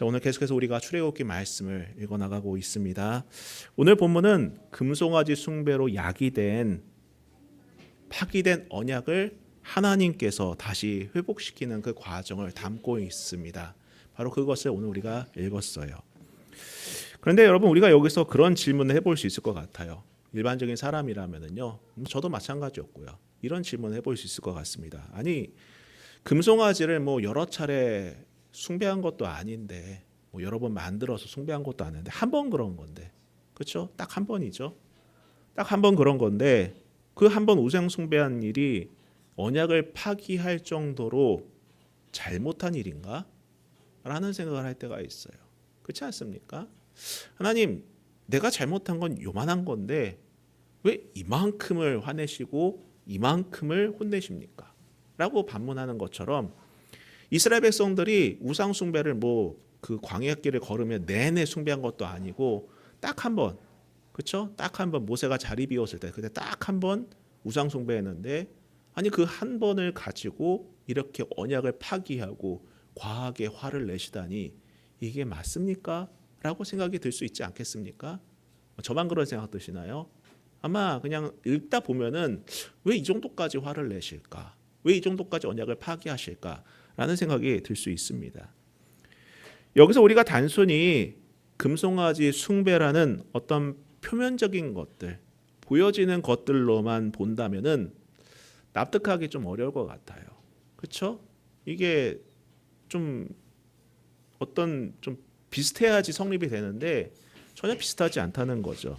자, 오늘 계속해서 우리가 출애굽기 말씀을 읽어 나가고 있습니다. 오늘 본문은 금송아지 숭배로 야기된 파기된 언약을 하나님께서 다시 회복시키는 그 과정을 담고 있습니다. 바로 그것을 오늘 우리가 읽었어요. 그런데 여러분, 우리가 여기서 그런 질문을 해볼 수 있을 것 같아요. 일반적인 사람이라면요, 저도 마찬가지였고요. 이런 질문을 해볼 수 있을 것 같습니다. 아니, 금송아지를 뭐 여러 차례 숭배한 것도 아닌데, 뭐 여러 번 만들어서 숭배한 것도 아닌데 한 번 그런 건데, 그렇죠? 딱 한 번이죠. 딱 한 번 그런 건데 그 한 번 우상 숭배한 일이 언약을 파기할 정도로 잘못한 일인가? 라는 생각을 할 때가 있어요. 그렇지 않습니까? 하나님, 내가 잘못한 건 요만한 건데 왜 이만큼을 화내시고 이만큼을 혼내십니까? 라고 반문하는 것처럼 이스라엘 백성들이 우상 숭배를 뭐 그 광야길을 걸으며 내내 숭배한 것도 아니고 딱 한 번, 그렇죠? 딱 한 번 모세가 자리 비웠을 때 그때 딱 한 번 우상 숭배했는데, 아니 그 한 번을 가지고 이렇게 언약을 파기하고 과하게 화를 내시다니 이게 맞습니까? 라고 생각이 들 수 있지 않겠습니까? 저만 그런 생각 드시나요? 아마 그냥 읽다 보면은 왜 이 정도까지 화를 내실까? 왜 이 정도까지 언약을 파기하실까? 라는 생각이 들 수 있습니다. 여기서 우리가 단순히 금송아지 숭배라는 어떤 표면적인 것들, 보여지는 것들로만 본다면은 납득하기 좀 어려울 것 같아요. 그렇죠? 이게 좀 어떤 좀 비슷해야지 성립이 되는데 전혀 비슷하지 않다는 거죠.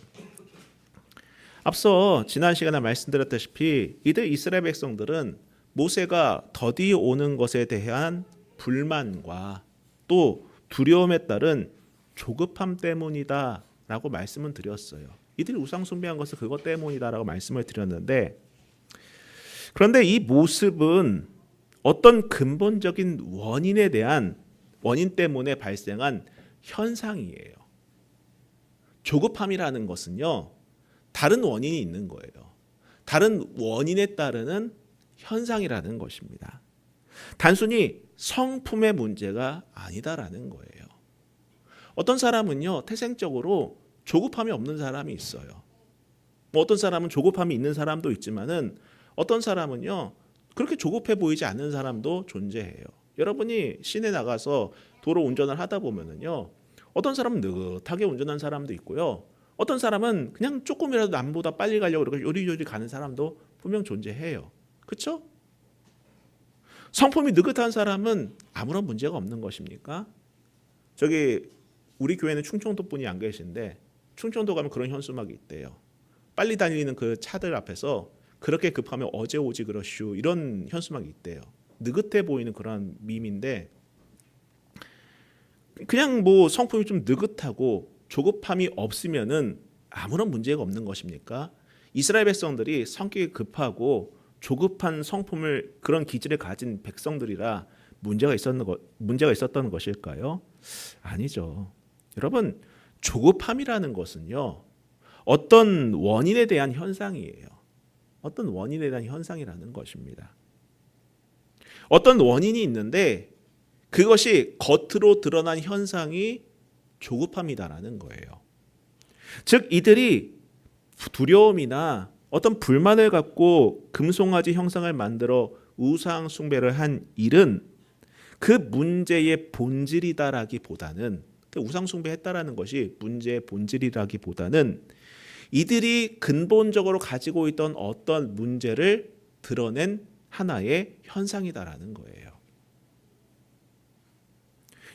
앞서 지난 시간에 말씀드렸다시피 이들 이스라엘 백성들은 모세가 더디 오는 것에 대한 불만과 또 두려움에 따른 조급함 때문이다라고 말씀을 드렸어요. 이들이 우상 숭배한 것은 그것 때문이다라고 말씀을 드렸는데, 그런데 이 모습은 어떤 근본적인 원인에 대한 원인 때문에 발생한 현상이에요. 조급함이라는 것은요, 다른 원인이 있는 거예요. 다른 원인에 따르는 현상이라는 것입니다. 단순히 성품의 문제가 아니다라는 거예요. 어떤 사람은요, 태생적으로 조급함이 없는 사람이 있어요. 뭐 어떤 사람은 조급함이 있는 사람도 있지만은 어떤 사람은요, 그렇게 조급해 보이지 않는 사람도 존재해요. 여러분이 시내 나가서 도로 운전을 하다 보면은요, 어떤 사람은 느긋하게 운전하는 사람도 있고요. 어떤 사람은 그냥 조금이라도 남보다 빨리 가려고 그렇게 요리조리 가는 사람도 분명 존재해요. 그렇죠? 성품이 느긋한 사람은 아무런 문제가 없는 것입니까? 저기 우리 교회는 충청도 분이 안 계신데 충청도 가면 그런 현수막이 있대요. 빨리 달리는 그 차들 앞에서 그렇게 급하면 어제 오지 그러슈, 이런 현수막이 있대요. 느긋해 보이는 그런 밈인데, 그냥 뭐 성품이 좀 느긋하고 조급함이 없으면은 아무런 문제가 없는 것입니까? 이스라엘 백성들이 성격이 급하고 조급한 성품을, 그런 기질을 가진 백성들이라 문제가 있었던 것일까요? 아니죠. 여러분, 조급함이라는 것은요, 어떤 원인에 대한 현상이에요. 어떤 원인에 대한 현상이라는 것입니다. 어떤 원인이 있는데 그것이 겉으로 드러난 현상이 조급함이다라는 거예요. 즉 이들이 두려움이나 어떤 불만을 갖고 금송아지 형상을 만들어 우상 숭배를 한 일은 그 문제의 본질이다라기보다는, 그 우상 숭배했다라는 것이 문제의 본질이라기보다는 이들이 근본적으로 가지고 있던 어떤 문제를 드러낸 하나의 현상이다라는 거예요.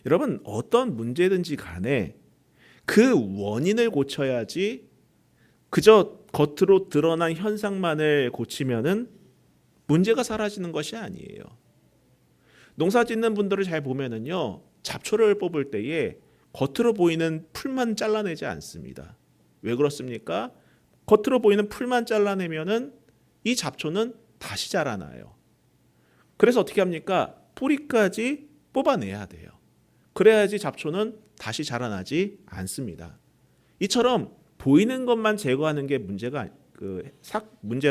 여러분, 어떤 문제든지 간에 그 원인을 고쳐야지 그저 겉으로 드러난 현상만을 고치면은 문제가 사라지는 것이 아니에요. 농사 짓는 분들을 잘 보면은요, 잡초를 뽑을 때에 겉으로 보이는 풀만 잘라내지 않습니다. 왜 그렇습니까? 겉으로 보이는 풀만 잘라내면은 이 잡초는 다시 자라나요. 그래서 어떻게 합니까? 뿌리까지 뽑아내야 돼요. 그래야지 잡초는 다시 자라나지 않습니다. 이처럼 보이는 것만 제거하는 게 문제를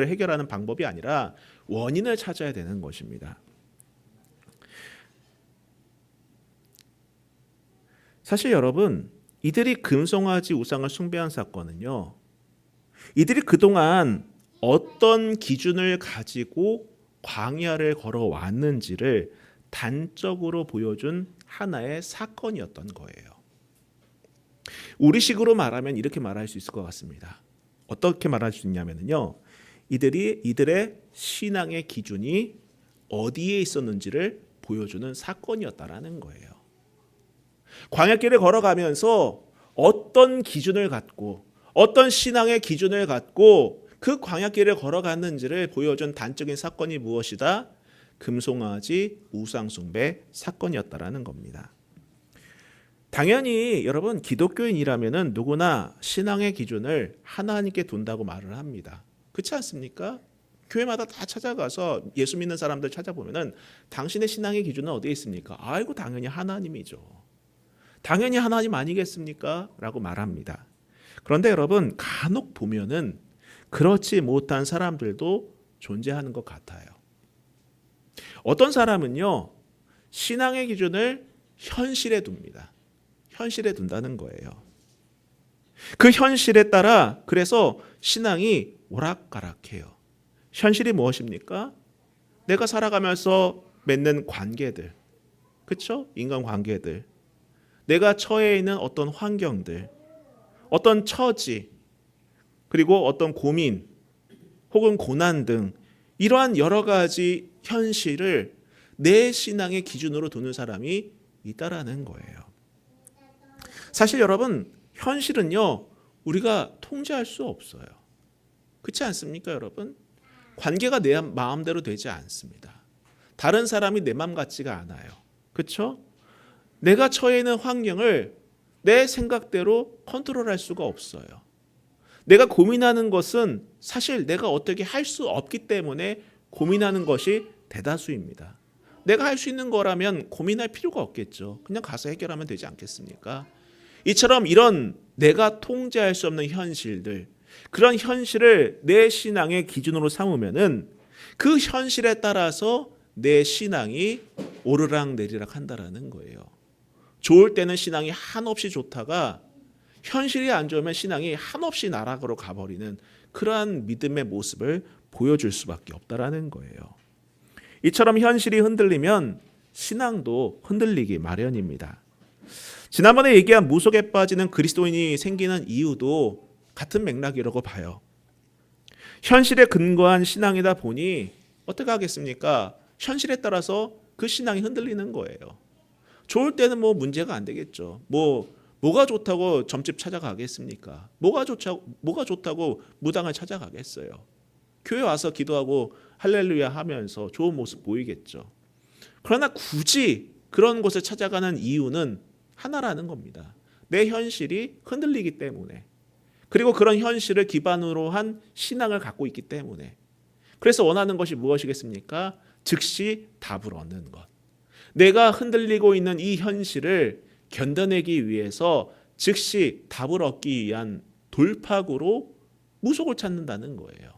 해결하는 방법이 아니라 원인을 찾아야 되는 것입니다. 사실 여러분, 이들이 금송아지 우상을 숭배한 사건은요, 이들이 그동안 어떤 기준을 가지고 광야를 걸어왔는지를 단적으로 보여준 하나의 사건이었던 거예요. 우리식으로 말하면 이렇게 말할 수 있을 것 같습니다. 어떻게 말할 수 있냐면요, 이들의 신앙의 기준이 어디에 있었는지를 보여주는 사건이었다라는 거예요. 광야길을 걸어가면서 어떤 기준을 갖고 어떤 신앙의 기준을 갖고 그 광야길을 걸어갔는지를 보여준 단적인 사건이 무엇이다? 금송아지 우상숭배 사건이었다라는 겁니다. 당연히 여러분, 기독교인이라면은 누구나 신앙의 기준을 하나님께 둔다고 말을 합니다. 그렇지 않습니까? 교회마다 다 찾아가서 예수 믿는 사람들 찾아보면은 당신의 신앙의 기준은 어디에 있습니까? 아이고, 당연히 하나님이죠. 당연히 하나님 아니겠습니까? 라고 말합니다. 그런데 여러분, 간혹 보면은 그렇지 못한 사람들도 존재하는 것 같아요. 어떤 사람은요, 신앙의 기준을 현실에 둡니다. 현실에 둔다는 거예요. 그 현실에 따라 그래서 신앙이 오락가락해요. 현실이 무엇입니까? 내가 살아가면서 맺는 관계들, 그렇죠? 인간 관계들, 내가 처해 있는 어떤 환경들, 어떤 처지, 그리고 어떤 고민 혹은 고난 등 이러한 여러 가지 현실을 내 신앙의 기준으로 두는 사람이 있다라는 거예요. 사실 여러분, 현실은요, 우리가 통제할 수 없어요. 그렇지 않습니까, 여러분? 관계가 내 마음대로 되지 않습니다. 다른 사람이 내 마음 같지가 않아요. 그렇죠? 내가 처해 있는 환경을 내 생각대로 컨트롤할 수가 없어요. 내가 고민하는 것은 사실 내가 어떻게 할 수 없기 때문에 고민하는 것이 대다수입니다. 내가 할 수 있는 거라면 고민할 필요가 없겠죠. 그냥 가서 해결하면 되지 않겠습니까? 이처럼 이런 내가 통제할 수 없는 현실들, 그런 현실을 내 신앙의 기준으로 삼으면은 그 현실에 따라서 내 신앙이 오르락내리락 한다라는 거예요. 좋을 때는 신앙이 한없이 좋다가 현실이 안 좋으면 신앙이 한없이 나락으로 가버리는 그러한 믿음의 모습을 보여줄 수밖에 없다라는 거예요. 이처럼 현실이 흔들리면 신앙도 흔들리기 마련입니다. 지난번에 얘기한 무속에 빠지는 그리스도인이 생기는 이유도 같은 맥락이라고 봐요. 현실에 근거한 신앙이다 보니 어떻게 하겠습니까? 현실에 따라서 그 신앙이 흔들리는 거예요. 좋을 때는 뭐 문제가 안 되겠죠. 뭐가 좋다고 점집 찾아가겠습니까? 뭐가 좋다고 무당을 찾아가겠어요. 교회 와서 기도하고 할렐루야 하면서 좋은 모습 보이겠죠. 그러나 굳이 그런 곳을 찾아가는 이유는 하나라는 겁니다. 내 현실이 흔들리기 때문에, 그리고 그런 현실을 기반으로 한 신앙을 갖고 있기 때문에. 그래서 원하는 것이 무엇이겠습니까? 즉시 답을 얻는 것. 내가 흔들리고 있는 이 현실을 견뎌내기 위해서 즉시 답을 얻기 위한 돌파구로 무속을 찾는다는 거예요.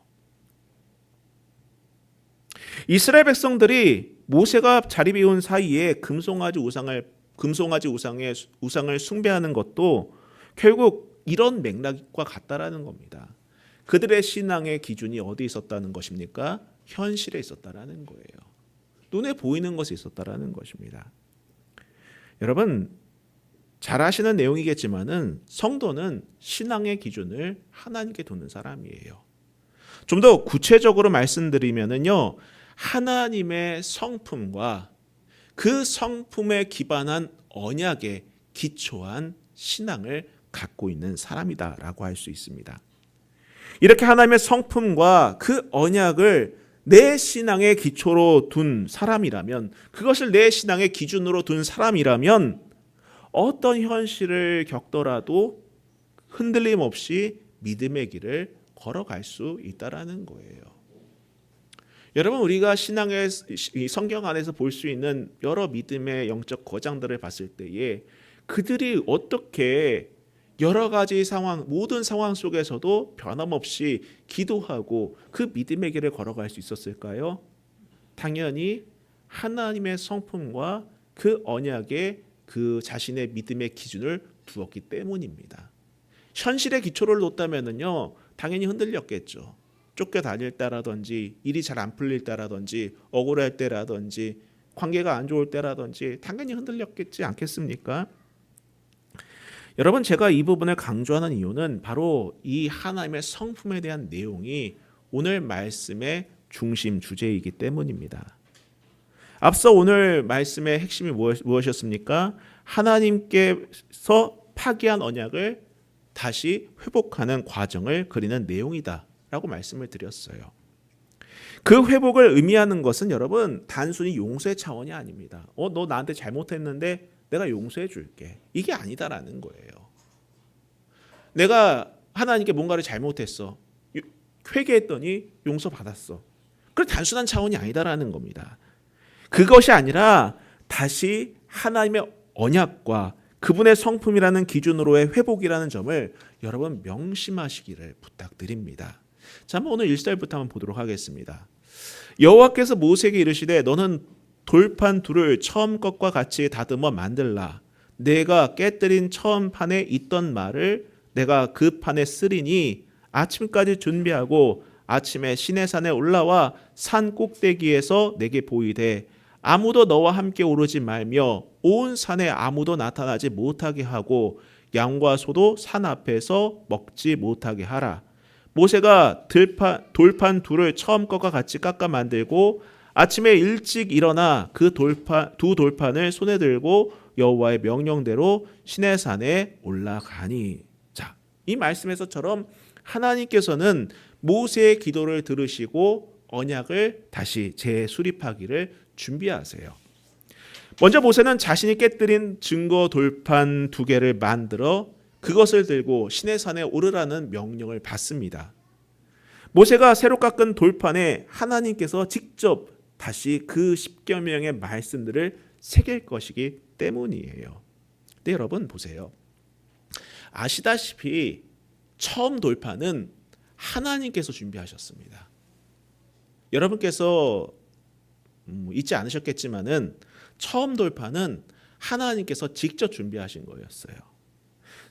이스라엘 백성들이 모세가 자리 비운 사이에 금송아지 우상을 숭배하는 것도 결국 이런 맥락과 같다라는 겁니다. 그들의 신앙의 기준이 어디 있었다는 것입니까? 현실에 있었다라는 거예요. 눈에 보이는 것에 있었다라는 것입니다. 여러분, 잘 아시는 내용이겠지만은 성도는 신앙의 기준을 하나님께 두는 사람이에요. 좀 더 구체적으로 말씀드리면은요, 하나님의 성품과 그 성품에 기반한 언약에 기초한 신앙을 갖고 있는 사람이다라고 할 수 있습니다. 이렇게 하나님의 성품과 그 언약을 내 신앙의 기초로 둔 사람이라면, 그것을 내 신앙의 기준으로 둔 사람이라면 어떤 현실을 겪더라도 흔들림 없이 믿음의 길을 걸어갈 수 있다라는 거예요. 여러분, 우리가 신앙의 성경 안에서 볼 수 있는 여러 믿음의 영적 거장들을 봤을 때에 그들이 어떻게 여러 가지 상황, 모든 상황 속에서도 변함없이 기도하고 그 믿음의 길을 걸어갈 수 있었을까요? 당연히 하나님의 성품과 그 언약에 그 자신의 믿음의 기준을 두었기 때문입니다. 현실의 기초를 놓다면은요, 당연히 흔들렸겠죠. 쫓겨다닐 때라든지 일이 잘 안 풀릴 때라든지 억울할 때라든지 관계가 안 좋을 때라든지 당연히 흔들렸겠지 않겠습니까? 여러분, 제가 이 부분을 강조하는 이유는 바로 이 하나님의 성품에 대한 내용이 오늘 말씀의 중심 주제이기 때문입니다. 앞서 오늘 말씀의 핵심이 무엇이었습니까? 하나님께서 파기한 언약을 다시 회복하는 과정을 그리는 내용이다라고 말씀을 드렸어요. 그 회복을 의미하는 것은 여러분 단순히 용서의 차원이 아닙니다. 너 나한테 잘못했는데 내가 용서해 줄게. 이게 아니다라는 거예요. 내가 하나님께 뭔가를 잘못했어. 회개했더니 용서받았어. 그 단순한 차원이 아니다라는 겁니다. 그것이 아니라 다시 하나님의 언약과 그분의 성품이라는 기준으로의 회복이라는 점을 여러분 명심하시기를 부탁드립니다. 자, 한번 오늘 1절부터 한번 보도록 하겠습니다. 여호와께서 모세에게 이르시되 너는 돌판 둘을 처음 것과 같이 다듬어 만들라. 내가 깨뜨린 처음 판에 있던 말을 내가 그 판에 쓰리니 아침까지 준비하고 아침에 시내산에 올라와 산 꼭대기에서 내게 보이되 아무도 너와 함께 오르지 말며 온 산에 아무도 나타나지 못하게 하고 양과 소도 산 앞에서 먹지 못하게 하라. 모세가 돌판 둘을 처음 것과 같이 깎아 만들고 아침에 일찍 일어나 그 두 돌판을 손에 들고 여호와의 명령대로 시내산에 올라가니. 자, 이 말씀에서처럼 하나님께서는 모세의 기도를 들으시고 언약을 다시 재수립하기를 준비하세요. 먼저 모세는 자신이 깨뜨린 증거 돌판 2개를 만들어 그것을 들고 시내산에 오르라는 명령을 받습니다. 모세가 새로 깎은 돌판에 하나님께서 직접 다시 그 10여 명의 말씀들을 새길 것이기 때문이에요. 근데 여러분 보세요. 아시다시피 처음 돌판은 하나님께서 준비하셨습니다. 여러분께서 잊지 않으셨겠지만은 처음 돌판은 하나님께서 직접 준비하신 거였어요.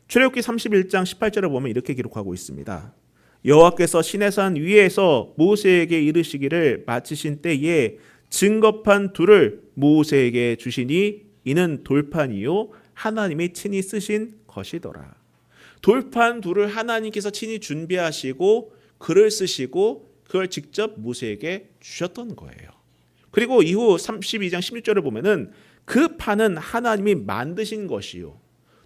출애굽기 31장 18절을 보면 이렇게 기록하고 있습니다. 여호와께서 시내산 위에서 모세에게 이르시기를 마치신 때에 증거판 둘을 모세에게 주시니 이는 돌판이요 하나님이 친히 쓰신 것이더라. 돌판 둘을 하나님께서 친히 준비하시고 글을 쓰시고 그걸 직접 모세에게 주셨던 거예요. 그리고 이후 32장 16절을 보면은 그 판은 하나님이 만드신 것이요.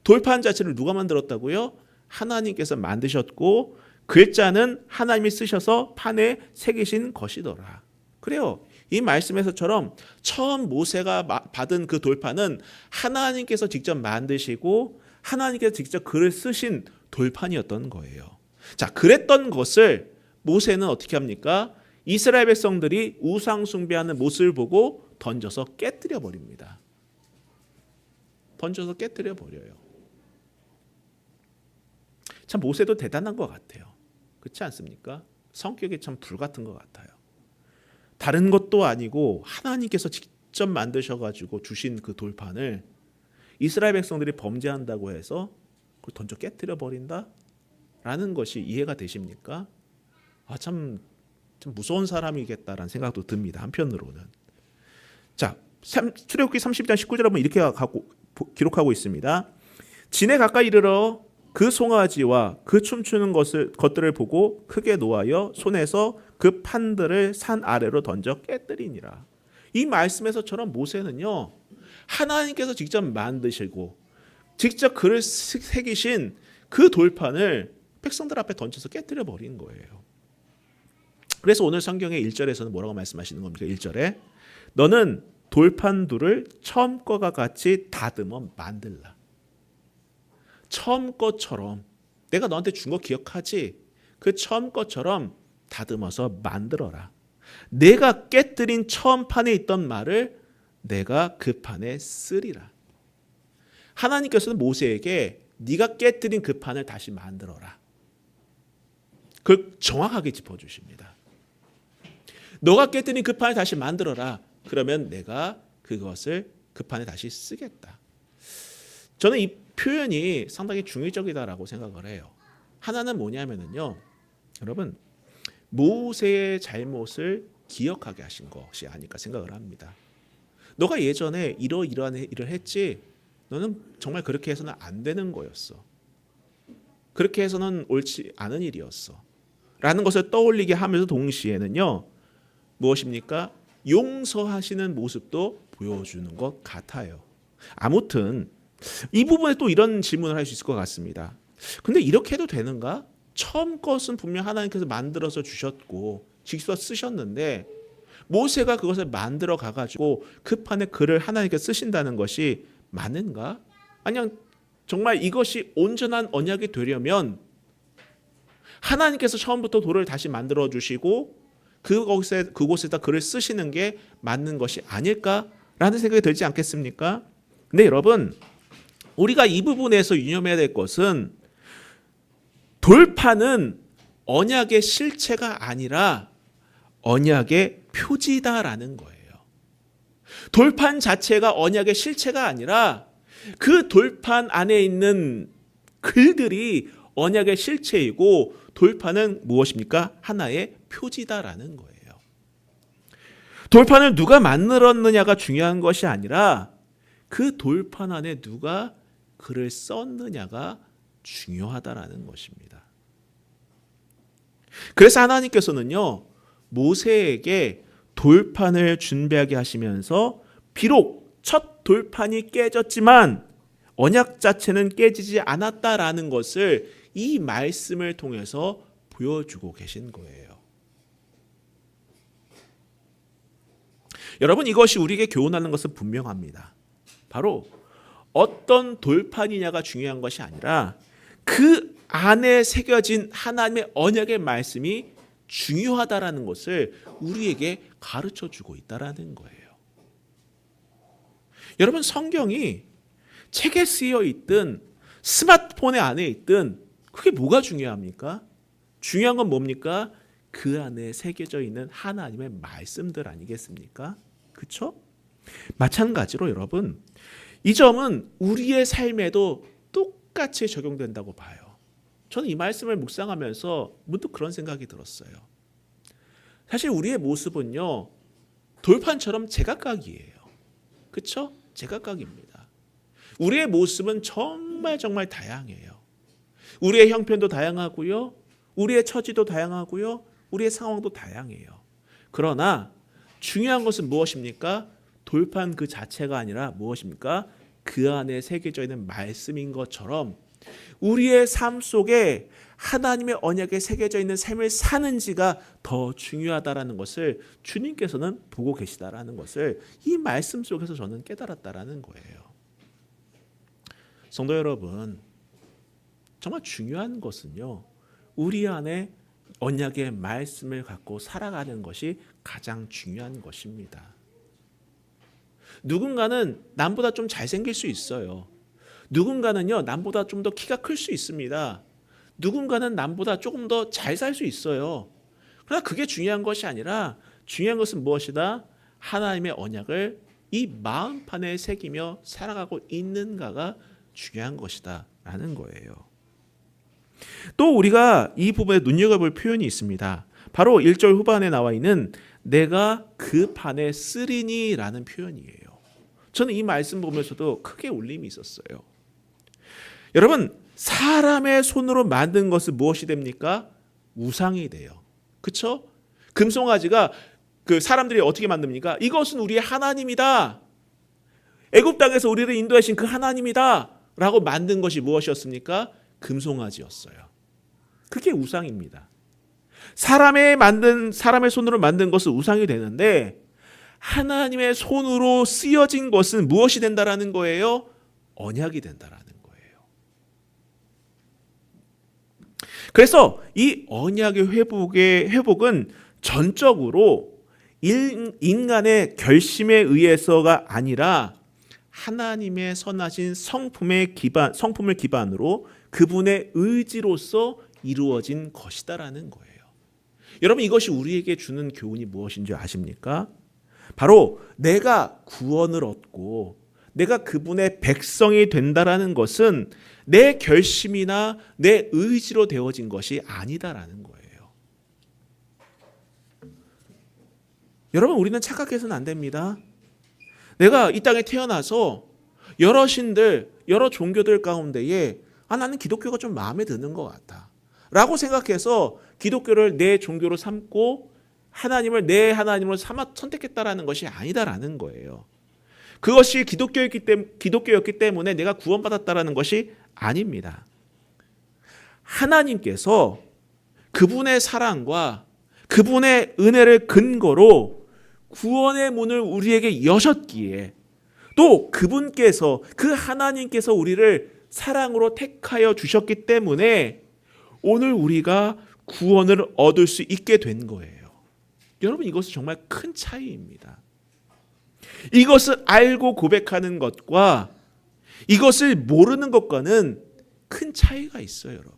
돌판 자체를 누가 만들었다고요? 하나님께서 만드셨고 글자는 하나님이 쓰셔서 판에 새기신 것이더라. 그래요. 이 말씀에서처럼 처음 모세가 받은 그 돌판은 하나님께서 직접 만드시고 하나님께서 직접 글을 쓰신 돌판이었던 거예요. 자, 그랬던 것을 모세는 어떻게 합니까? 이스라엘 백성들이 우상 숭배하는 모습을 보고 던져서 깨뜨려 버립니다. 던져서 깨뜨려 버려요. 참 모세도 대단한 것 같아요. 그렇지 않습니까? 성격이 참 불같은 것 같아요. 다른 것도 아니고 하나님께서 직접 만드셔가지고 주신 그 돌판을 이스라엘 백성들이 범죄한다고 해서 그걸 던져 깨뜨려 버린다라는 것이 이해가 되십니까? 참 무서운 사람이겠다라는 생각도 듭니다. 한편으로는. 자, 출애굽기 30장 19절에 보면 이렇게 기록하고 있습니다. 진에 가까이 이르러 그 송아지와 그 춤추는 것들을 보고 크게 노하여 손에서 그 판들을 산 아래로 던져 깨뜨리니라. 이 말씀에서처럼 모세는요, 하나님께서 직접 만드시고 직접 글을 새기신 그 돌판을 백성들 앞에 던져서 깨뜨려 버린 거예요. 그래서 오늘 성경의 1절에서는 뭐라고 말씀하시는 겁니까? 1절에 너는 돌판 둘을 처음 거와 같이 다듬어 만들라. 처음 것처럼 내가 너한테 준 거 기억하지? 그 처음 것처럼 다듬어서 만들어라. 내가 깨뜨린 처음 판에 있던 말을 내가 그 판에 쓰리라. 하나님께서는 모세에게 네가 깨뜨린 그 판을 다시 만들어라. 그걸 정확하게 짚어주십니다. 너가 깨뜨린 그 판을 다시 만들어라. 그러면 내가 그것을 그 판에 다시 쓰겠다. 저는 이 표현이 상당히 중의적이다라고 생각을 해요. 하나는 뭐냐면요, 여러분, 모세의 잘못을 기억하게 하신 것이 아닐까 생각을 합니다. 너가 예전에 이러이러한 일을 했지, 너는 정말 그렇게 해서는 안 되는 거였어. 그렇게 해서는 옳지 않은 일이었어. 라는 것을 떠올리게 하면서 동시에는요, 무엇입니까? 용서하시는 모습도 보여주는 것 같아요. 아무튼 이 부분에 또 이런 질문을 할 수 있을 것 같습니다. 근데 이렇게 해도 되는가? 처음 것은 분명 하나님께서 만들어서 주셨고 직접 쓰셨는데 모세가 그것을 만들어 가가지고 그 판에 글을 하나님께 쓰신다는 것이 맞는가? 아니, 정말 이것이 온전한 언약이 되려면 하나님께서 처음부터 돌을 다시 만들어 주시고 그곳에다 글을 쓰시는 게 맞는 것이 아닐까라는 생각이 들지 않겠습니까? 근데 여러분, 우리가 이 부분에서 유념해야 될 것은 돌판은 언약의 실체가 아니라 언약의 표지다라는 거예요. 돌판 자체가 언약의 실체가 아니라 그 돌판 안에 있는 글들이 언약의 실체이고 돌판은 무엇입니까? 하나의 표지다라는 거예요. 돌판을 누가 만들었느냐가 중요한 것이 아니라 그 돌판 안에 누가 글을 썼느냐가 중요하다라는 것입니다. 그래서 하나님께서는요, 모세에게 돌판을 준비하게 하시면서 비록 첫 돌판이 깨졌지만 언약 자체는 깨지지 않았다라는 것을 이 말씀을 통해서 보여주고 계신 거예요. 여러분, 이것이 우리에게 교훈하는 것은 분명합니다. 바로 어떤 돌판이냐가 중요한 것이 아니라 그 안에 새겨진 하나님의 언약의 말씀이 중요하다라는 것을 우리에게 가르쳐 주고 있다라는 거예요. 여러분, 성경이 책에 쓰여 있든 스마트폰에 안에 있든 그게 뭐가 중요합니까? 중요한 건 뭡니까? 그 안에 새겨져 있는 하나님의 말씀들 아니겠습니까? 그렇죠? 마찬가지로 여러분, 이 점은 우리의 삶에도 똑같이 적용된다고 봐요. 저는 이 말씀을 묵상하면서 문득 그런 생각이 들었어요. 사실 우리의 모습은요, 돌판처럼 제각각이에요. 그렇죠? 제각각입니다. 우리의 모습은 정말 다양해요. 우리의 형편도 다양하고요, 우리의 처지도 다양하고요, 우리의 상황도 다양해요. 그러나 중요한 것은 무엇입니까? 돌판 그 자체가 아니라 무엇입니까? 그 안에 새겨져 있는 말씀인 것처럼 우리의 삶 속에 하나님의 언약에 새겨져 있는 삶을 사는지가 더 중요하다라는 것을 주님께서는 보고 계시다라는 것을 이 말씀 속에서 저는 깨달았다라는 거예요. 성도 여러분, 정말 중요한 것은요, 우리 안에 언약의 말씀을 갖고 살아가는 것이 가장 중요한 것입니다. 누군가는 남보다 좀 잘생길 수 있어요. 누군가는요, 남보다 좀 더 키가 클 수 있습니다. 누군가는 남보다 조금 더 잘 살 수 있어요. 그러나 그게 중요한 것이 아니라 중요한 것은 무엇이다? 하나님의 언약을 이 마음판에 새기며 살아가고 있는가가 중요한 것이다 라는 거예요. 또 우리가 이 부분에 눈여겨볼 표현이 있습니다. 바로 1절 후반에 나와 있는 내가 그 판에 쓰리니 라는 표현이에요. 저는 이 말씀 보면서도 크게 울림이 있었어요. 여러분, 사람의 손으로 만든 것은 무엇이 됩니까? 우상이 돼요. 그렇죠? 금송아지가 그 사람들이 어떻게 만듭니까? 이것은 우리의 하나님이다. 애굽 땅에서 우리를 인도하신 그 하나님이다 라고 만든 것이 무엇이었습니까? 금송아지였어요. 그게 우상입니다. 사람의 손으로 만든 것은 우상이 되는데 하나님의 손으로 쓰여진 것은 무엇이 된다라는 거예요? 언약이 된다라는 거예요. 그래서 이 언약의 회복은 전적으로 인간의 결심에 의해서가 아니라 하나님의 선하신 성품을 기반으로 그분의 의지로서 이루어진 것이다라는 거예요. 여러분, 이것이 우리에게 주는 교훈이 무엇인지 아십니까? 바로 내가 구원을 얻고 내가 그분의 백성이 된다라는 것은 내 결심이나 내 의지로 되어진 것이 아니다라는 거예요. 여러분, 우리는 착각해서는 안 됩니다. 내가 이 땅에 태어나서 여러 신들, 여러 종교들 가운데에 나는 기독교가 좀 마음에 드는 것 같아 라고 생각해서 기독교를 내 종교로 삼고 하나님을 내 하나님으로 삼아 선택했다라는 것이 아니다라는 거예요. 그것이 기독교였기 때문에 내가 구원받았다라는 것이 아닙니다. 하나님께서 그분의 사랑과 그분의 은혜를 근거로 구원의 문을 우리에게 여셨기에, 또 그분께서, 그 하나님께서 우리를 사랑으로 택하여 주셨기 때문에 오늘 우리가 구원을 얻을 수 있게 된 거예요. 여러분, 이것은 정말 큰 차이입니다. 이것을 알고 고백하는 것과 이것을 모르는 것과는 큰 차이가 있어요, 여러분.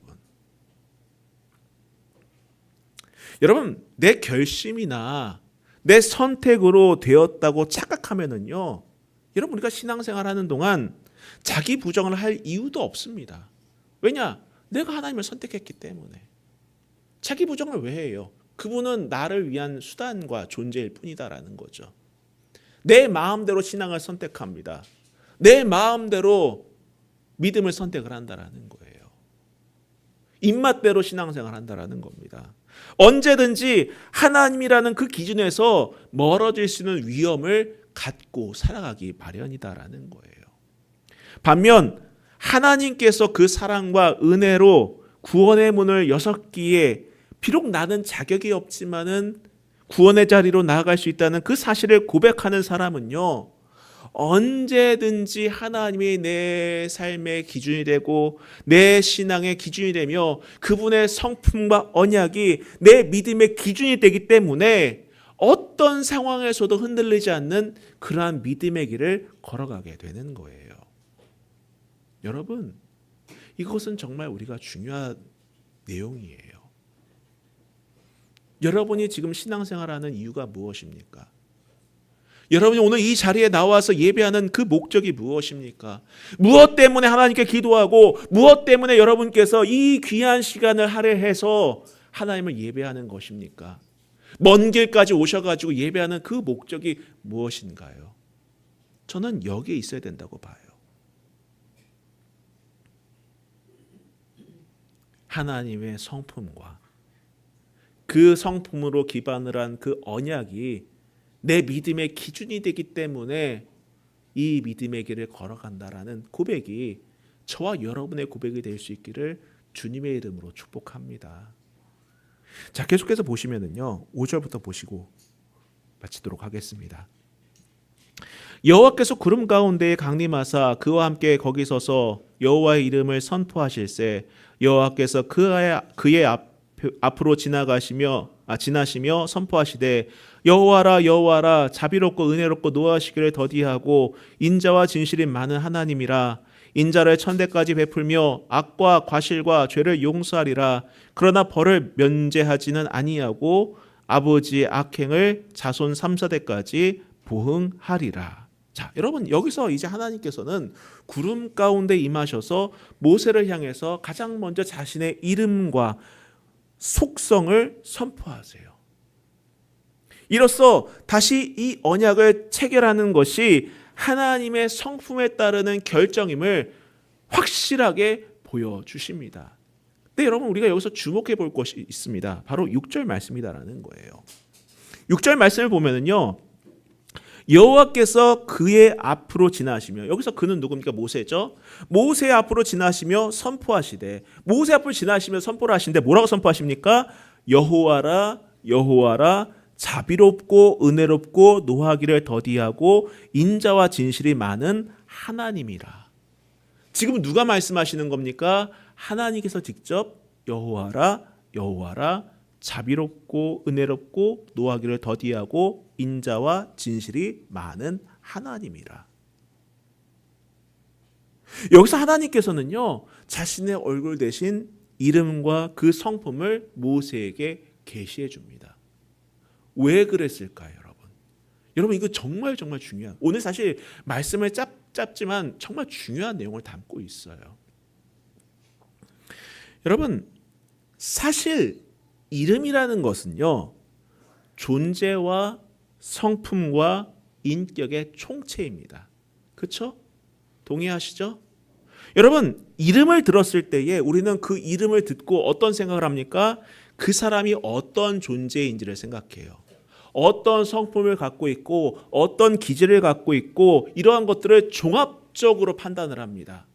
여러분, 내 결심이나 내 선택으로 되었다고 착각하면은요, 여러분, 우리가 신앙생활 하는 동안 자기 부정을 할 이유도 없습니다. 왜냐? 내가 하나님을 선택했기 때문에. 자기 부정을 왜 해요? 그분은 나를 위한 수단과 존재일 뿐이다라는 거죠. 내 마음대로 신앙을 선택합니다. 내 마음대로 믿음을 선택을 한다라는 거예요. 입맛대로 신앙생활을 한다라는 겁니다. 언제든지 하나님이라는 그 기준에서 멀어질 수 있는 위험을 갖고 살아가기 마련이다라는 거예요. 반면 하나님께서 그 사랑과 은혜로 구원의 문을 여셨기에 비록 나는 자격이 없지만은 구원의 자리로 나아갈 수 있다는 그 사실을 고백하는 사람은요, 언제든지 하나님이 내 삶의 기준이 되고 내 신앙의 기준이 되며 그분의 성품과 언약이 내 믿음의 기준이 되기 때문에 어떤 상황에서도 흔들리지 않는 그러한 믿음의 길을 걸어가게 되는 거예요. 여러분, 이것은 정말 우리가 중요한 내용이에요. 여러분이 지금 신앙생활하는 이유가 무엇입니까? 여러분이 오늘 이 자리에 나와서 예배하는 그 목적이 무엇입니까? 무엇 때문에 하나님께 기도하고 무엇 때문에 여러분께서 이 귀한 시간을 할애해서 하나님을 예배하는 것입니까? 먼 길까지 오셔가지고 예배하는 그 목적이 무엇인가요? 저는 여기에 있어야 된다고 봐요. 하나님의 성품과 그 성품으로 기반을 한 그 언약이 내 믿음의 기준이 되기 때문에 이 믿음의 길을 걸어간다라는 고백이 저와 여러분의 고백이 될 수 있기를 주님의 이름으로 축복합니다. 자, 계속해서 보시면은요, 5절부터 보시고 마치도록 하겠습니다. 여호와께서 구름 가운데에 강림하사 그와 함께 거기 서서 여호와의 이름을 선포하실세 여호와께서 그의 앞으로 지나시며 선포하시되 여호와라 여호와라 자비롭고 은혜롭고 노하시기를 더디하고 인자와 진실이 많은 하나님이라 인자를 천대까지 베풀며 악과 과실과 죄를 용서하리라 그러나 벌을 면제하지는 아니하고 아버지의 악행을 자손 3,4대까지 보응하리라. 자, 여러분, 여기서 이제 하나님께서는 구름 가운데 임하셔서 모세를 향해서 가장 먼저 자신의 이름과 속성을 선포하세요. 이로써 다시 이 언약을 체결하는 것이 하나님의 성품에 따르는 결정임을 확실하게 보여주십니다. 근데 여러분, 우리가 여기서 주목해 볼 것이 있습니다. 바로 6절 말씀이다라는 거예요. 6절 말씀을 보면은요, 여호와께서 그의 앞으로 지나시며, 여기서 그는 누굽니까? 모세죠. 모세 앞으로 지나시며 선포하시되, 모세 앞으로 지나시며 선포를 하시는데 뭐라고 선포하십니까? 여호와라 여호와라 자비롭고 은혜롭고 노하기를 더디하고 인자와 진실이 많은 하나님이라. 지금 누가 말씀하시는 겁니까? 하나님께서 직접 여호와라 여호와라 자비롭고 은혜롭고 노하기를 더디하고 인자와 진실이 많은 하나님이라. 여기서 하나님께서는요, 자신의 얼굴 대신 이름과 그 성품을 모세에게 계시해 줍니다. 왜 그랬을까요, 여러분? 여러분 이거 정말 정말 중요한, 오늘 사실 말씀을 짧지만 정말 중요한 내용을 담고 있어요. 여러분 사실 이름이라는 것은요, 존재와 성품과 인격의 총체입니다. 그렇죠? 동의하시죠? 여러분 이름을 들었을 때에 우리는 그 이름을 듣고 어떤 생각을 합니까? 그 사람이 어떤 존재인지를 생각해요. 어떤 성품을 갖고 있고 어떤 기질을 갖고 있고 이러한 것들을 종합적으로 판단을 합니다.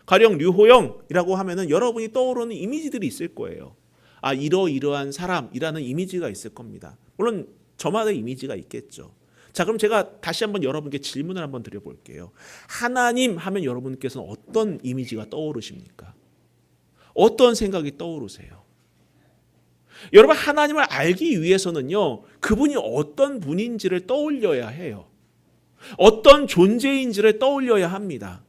가령 류호영이라고 하면은 여러분이 떠오르는 이미지들이 있을 거예요. 아, 이러이러한 사람이라는 이미지가 있을 겁니다. 물론 저마다 이미지가 있겠죠. 자, 그럼 제가 다시 한번 여러분께 질문을 한번 드려볼게요. 하나님 하면 여러분께서는 어떤 이미지가 떠오르십니까? 어떤 생각이 떠오르세요? 여러분 하나님을 알기 위해서는요, 그분이 어떤 분인지를 떠올려야 해요. 어떤 존재인지를 떠올려야 합니다.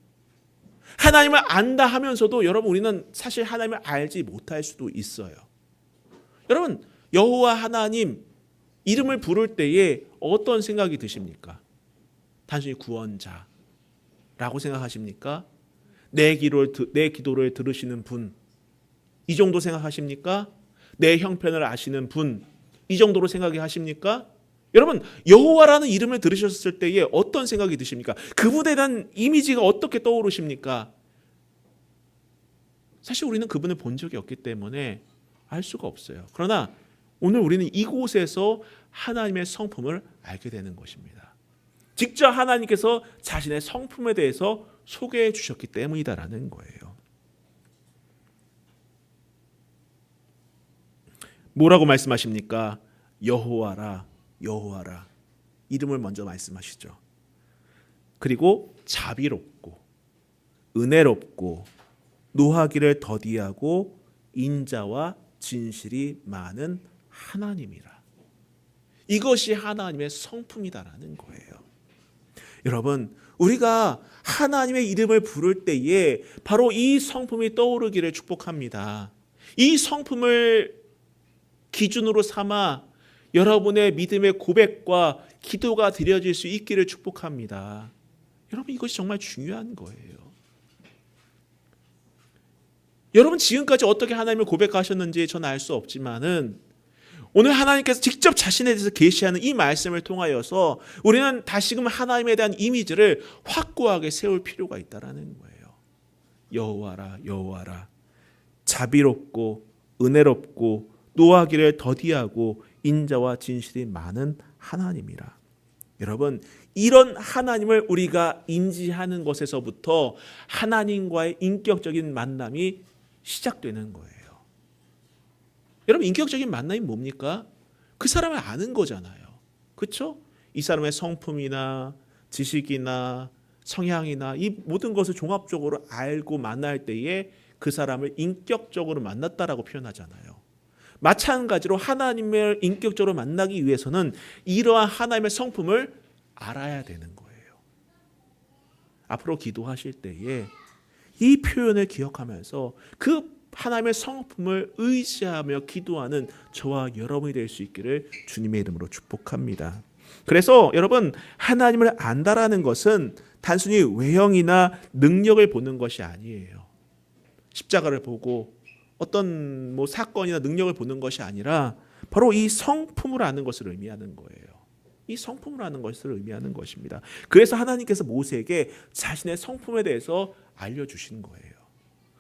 하나님을 안다 하면서도 여러분 우리는 사실 하나님을 알지 못할 수도 있어요. 여러분 여호와 하나님 이름을 부를 때에 어떤 생각이 드십니까? 단순히 구원자라고 생각하십니까? 내 기도를 들으시는 분, 이 정도 생각하십니까? 내 형편을 아시는 분, 이 정도로 생각하십니까? 여러분 여호와라는 이름을 들으셨을 때에 어떤 생각이 드십니까? 그분에 대한 이미지가 어떻게 떠오르십니까? 사실 우리는 그분을 본 적이 없기 때문에 알 수가 없어요. 그러나 오늘 우리는 이곳에서 하나님의 성품을 알게 되는 것입니다. 직접 하나님께서 자신의 성품에 대해서 소개해 주셨기 때문이다라는 거예요. 뭐라고 말씀하십니까? 여호와라, 여호와라. 이름을 먼저 말씀하시죠. 그리고 자비롭고 은혜롭고 노하기를 더디하고 인자와 진실이 많은 하나님이라. 이것이 하나님의 성품이다라는 거예요. 여러분 우리가 하나님의 이름을 부를 때에 바로 이 성품이 떠오르기를 축복합니다. 이 성품을 기준으로 삼아 여러분의 믿음의 고백과 기도가 드려질 수 있기를 축복합니다. 여러분 이것이 정말 중요한 거예요. 여러분 지금까지 어떻게 하나님을 고백하셨는지 저는 알 수 없지만은 오늘 하나님께서 직접 자신에 대해서 계시하는 이 말씀을 통하여서 우리는 다시금 하나님에 대한 이미지를 확고하게 세울 필요가 있다라는 거예요. 여호와라, 여호와라. 자비롭고 은혜롭고 노하기를 더디하고 인자와 진실이 많은 하나님이라. 여러분 이런 하나님을 우리가 인지하는 것에서부터 하나님과의 인격적인 만남이 시작되는 거예요. 여러분 인격적인 만남이 뭡니까? 그 사람을 아는 거잖아요. 그렇죠? 이 사람의 성품이나 지식이나 성향이나 이 모든 것을 종합적으로 알고 만날 때에 그 사람을 인격적으로 만났다라고 표현하잖아요. 마찬가지로 하나님을 인격적으로 만나기 위해서는 이러한 하나님의 성품을 알아야 되는 거예요. 앞으로 기도하실 때에 이 표현을 기억하면서 그 하나님의 성품을 의지하며 기도하는 저와 여러분이 될 수 있기를 주님의 이름으로 축복합니다. 그래서 여러분 하나님을 안다라는 것은 단순히 외형이나 능력을 보는 것이 아니에요. 십자가를 보고 어떤 사건이나 능력을 보는 것이 아니라 바로 이 성품을 아는 것을 의미하는 거예요. 이 성품을 아는 것을 의미하는 것입니다. 그래서 하나님께서 모세에게 자신의 성품에 대해서 알려주신 거예요.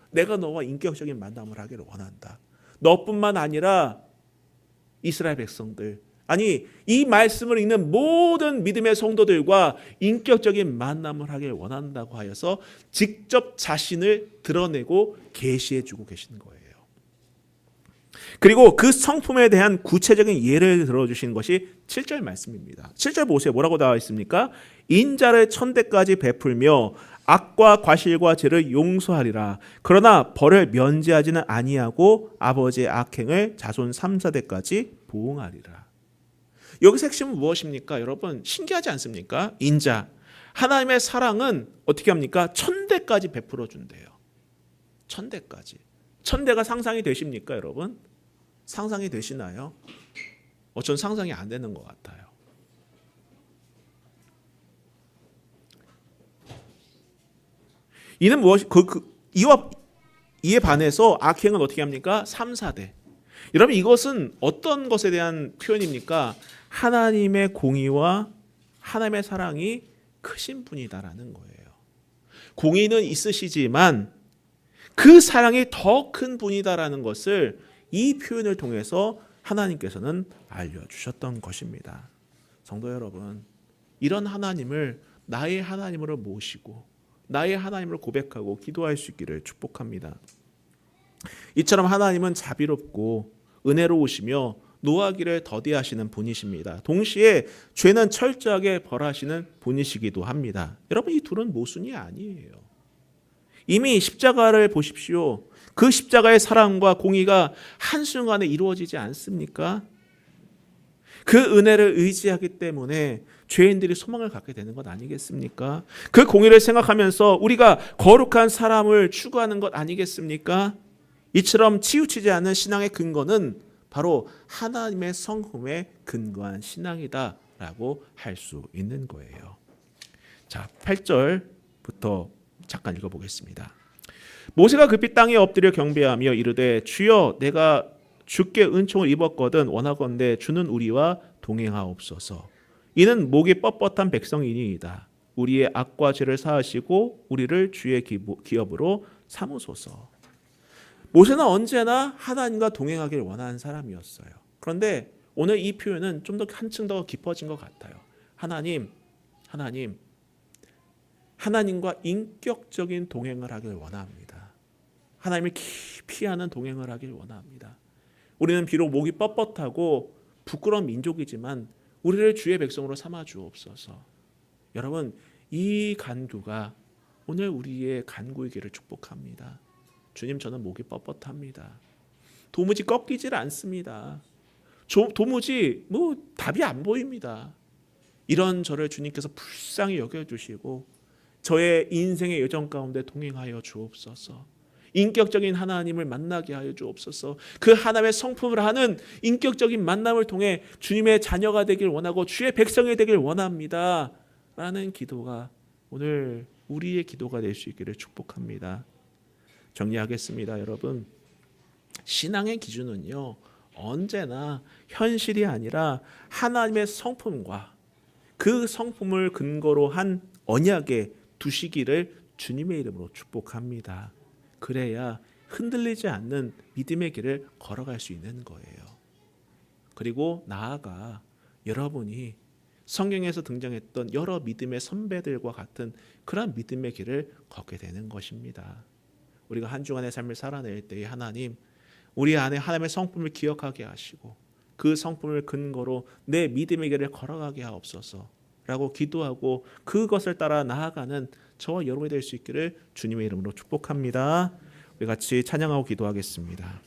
내가 너와 인격적인 만남을 하기를 원한다. 너뿐만 아니라 이스라엘 백성들, 아니 이 말씀을 읽는 모든 믿음의 성도들과 인격적인 만남을 하기를 원한다고 하여서 직접 자신을 드러내고 계시해 주고 계신 거예요. 그리고 그 성품에 대한 구체적인 예를 들어주신 것이 7절 말씀입니다. 7절 보세요. 뭐라고 나와 있습니까? 인자를 천대까지 베풀며 악과 과실과 죄를 용서하리라. 그러나 벌을 면제하지는 아니하고 아버지의 악행을 자손 3, 4대까지 보응하리라. 여기서 핵심은 무엇입니까? 여러분 신기하지 않습니까? 인자, 하나님의 사랑은 어떻게 합니까? 천대까지 베풀어 준대요. 천대까지. 천대가 상상이 되십니까 여러분? 상상이 되시나요? 전 상상이 안 되는 것 같아요. 이는 무엇이 이에 반해서 악행은 어떻게 합니까? 3, 4대. 여러분 이것은 어떤 것에 대한 표현입니까? 하나님의 공의와 하나님의 사랑이 크신 분이다라는 거예요. 공의는 있으시지만 그 사랑이 더 큰 분이다라는 것을 이 표현을 통해서 하나님께서는 알려주셨던 것입니다. 성도 여러분, 이런 하나님을 나의 하나님으로 모시고 나의 하나님을 고백하고 기도할 수 있기를 축복합니다. 이처럼 하나님은 자비롭고 은혜로우시며 노하기를 더디하시는 분이십니다. 동시에 죄는 철저하게 벌하시는 분이시기도 합니다. 여러분 이 둘은 모순이 아니에요. 이미 십자가를 보십시오. 그 십자가의 사랑과 공의가 한순간에 이루어지지 않습니까? 그 은혜를 의지하기 때문에 죄인들이 소망을 갖게 되는 것 아니겠습니까? 그 공의를 생각하면서 우리가 거룩한 사람을 추구하는 것 아니겠습니까? 이처럼 치우치지 않는 신앙의 근거는 바로 하나님의 성품에 근거한 신앙이다라고 할 수 있는 거예요. 자, 8절부터 잠깐 읽어보겠습니다. 모세가 급히 땅에 엎드려 경배하며 이르되 주여 내가 주께 은총을 입었거든 원하건대 주는 우리와 동행하옵소서. 이는 목이 뻣뻣한 백성이니이다. 우리의 악과 죄를 사하시고 우리를 주의 기업으로 삼으소서. 모세는 언제나 하나님과 동행하길 원하는 사람이었어요. 그런데 오늘 이 표현은 좀 더 한층 더 깊어진 것 같아요. 하나님과 인격적인 동행을 하길 원합니다. 하나님을 깊이 아는 동행을 하길 원합니다. 우리는 비록 목이 뻣뻣하고 부끄러운 민족이지만 우리를 주의 백성으로 삼아 주옵소서. 여러분 이 간구가 오늘 우리의 간구이기를 축복합니다. 주님 저는 목이 뻣뻣합니다. 도무지 꺾이질 않습니다. 도무지 답이 안 보입니다. 이런 저를 주님께서 불쌍히 여겨주시고 저의 인생의 여정 가운데 동행하여 주옵소서. 인격적인 하나님을 만나게 하여 주옵소서. 그 하나님의 성품을 하는 인격적인 만남을 통해 주님의 자녀가 되길 원하고 주의 백성이 되길 원합니다 라는 기도가 오늘 우리의 기도가 될 수 있기를 축복합니다. 정리하겠습니다. 여러분 신앙의 기준은요 언제나 현실이 아니라 하나님의 성품과 그 성품을 근거로 한 언약에 두시기를 주님의 이름으로 축복합니다. 그래야 흔들리지 않는 믿음의 길을 걸어갈 수 있는 거예요. 그리고 나아가 여러분이 성경에서 등장했던 여러 믿음의 선배들과 같은 그런 믿음의 길을 걷게 되는 것입니다. 우리가 한 주간의 삶을 살아낼 때에 하나님 우리 안에 하나님의 성품을 기억하게 하시고 그 성품을 근거로 내 믿음의 길을 걸어가게 하옵소서 라고 기도하고 그것을 따라 나아가는 저와 여러분이 될 수 있기를 주님의 이름으로 축복합니다. 우리 같이 찬양하고 기도하겠습니다.